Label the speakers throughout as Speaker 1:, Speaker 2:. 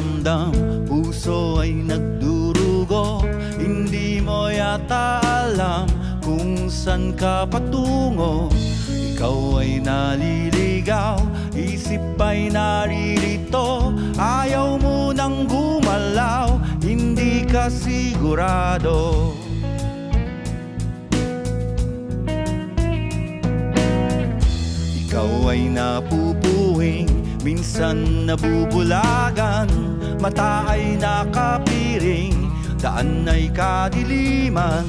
Speaker 1: pakiramdam, puso ay nagdurugo. Hindi mo yata alam kung saan ka patungo. Ikaw ay naliligaw, isip ay naririto. Ayaw mo nang gumalaw, hindi ka sigurado. Ikaw ay napupuwing, minsan nabubulagan. Mata ay nakapiring, daan ay kadiliman.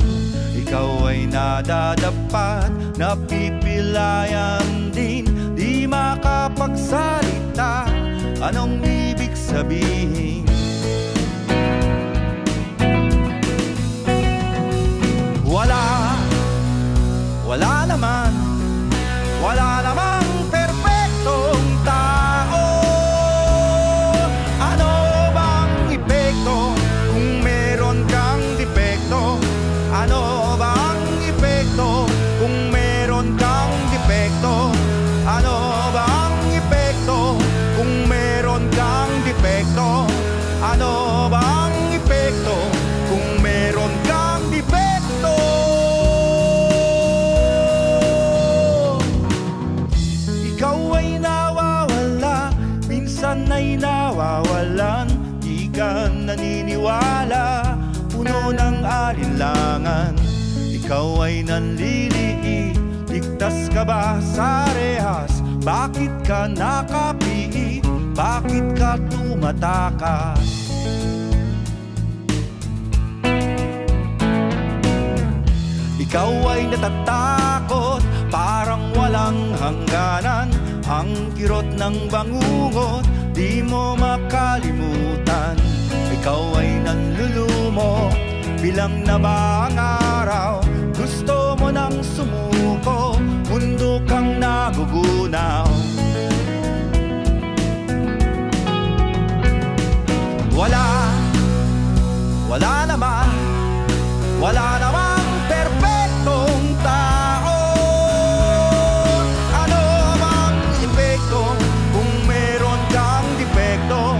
Speaker 1: Ikaw ay nadadapat, napipilayan din. Di makapagsalita, anong ibig sabihin? Wala naman, wala namang perpektong tao. Ano bang epekto kung meron kang depekto? Ano bang epekto kung meron kang depekto? Ano bang epekto kung meron kang depekto? Ano bang epekto kung meron kang depekto? Ikaw ay nawawala, minsan ay nawawalan. Di ka naniniwala, puno ng alinlangan. Ikaw ay nanliliit, ligtas ka ba sa rehas? Bakit ka nakapiit? Bakit ka tumatakas? Ikaw ay natatakot, parang walang hangganan. Ang kirot ng bangungot, di mo makalimutan. Ikaw ay nanlulumo, bilang na ba ang araw? Gusto mo nang sumuko, mundo kang nagugunaw. Wala naman, wala namang perpektong tao. Ano bang epekto kung meron kang depekto?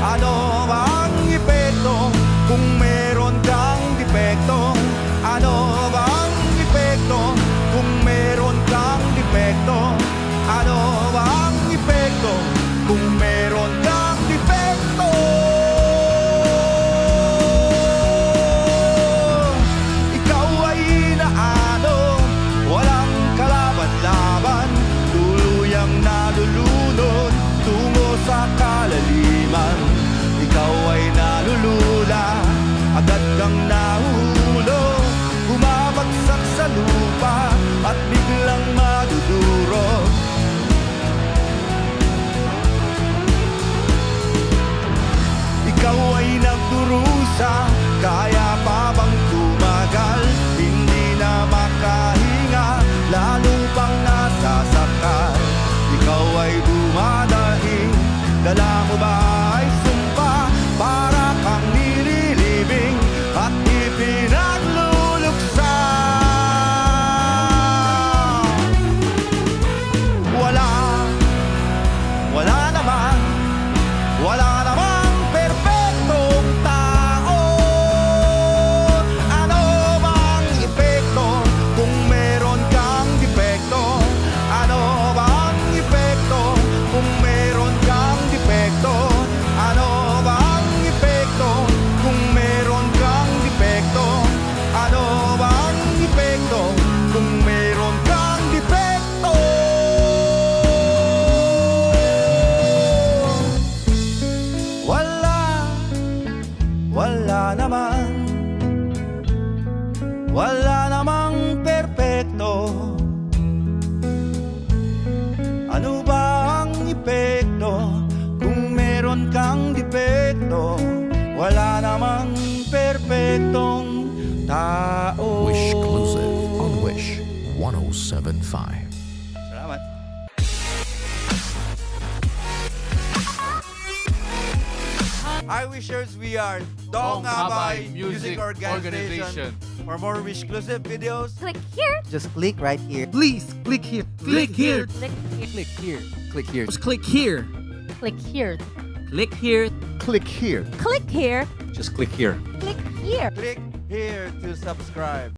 Speaker 1: Ano bang epekto kung meron kang depekto? Ano bang epekto kung meron kang depekto? Ano bang epekto kung meron kang depekto? Ikaw ay inaano, walang kalaban-laban, tuluyang nalulunod tungo sa kalaliman. Ikaw ay nalulula, agad kang nahuhulog, bumabagsak sa lupa at biglang madudurog. Ikaw ay nagdurusa, kaya pa bang tumagal? Hindi na makahinga, lalo pang nasasakal. Ikaw ay dumadaing, dala mo ba ay sumpa? Para kang nililibing at ipinagluluksa. Wala naman, wala namang perpektong tao. Ano bang epekto kung meron kang depekto? Ano bang epekto kung meron kang depekto? Ano bang epekto kung meron kang depekto? Ano bang epekto kung meron kang depekto? Wala naman, wala namang perpekto. Ano ba ang epekto kung meron kang depekto? Wala namang perpektong tao.
Speaker 2: Wishclusive on Wish 107.5.
Speaker 1: Salamat. Hi Wishers, we are Dong Abay Music Organization. For more Wishclusive videos,
Speaker 3: Click here.
Speaker 4: Just click right here.
Speaker 5: Please click here. Click here.
Speaker 3: Click here.
Speaker 4: Click here. Click here.
Speaker 5: Just click here.
Speaker 3: Click here. Click here.
Speaker 4: Click here.
Speaker 5: Click here.
Speaker 6: Just click here.
Speaker 5: Click here.
Speaker 1: Click here to subscribe.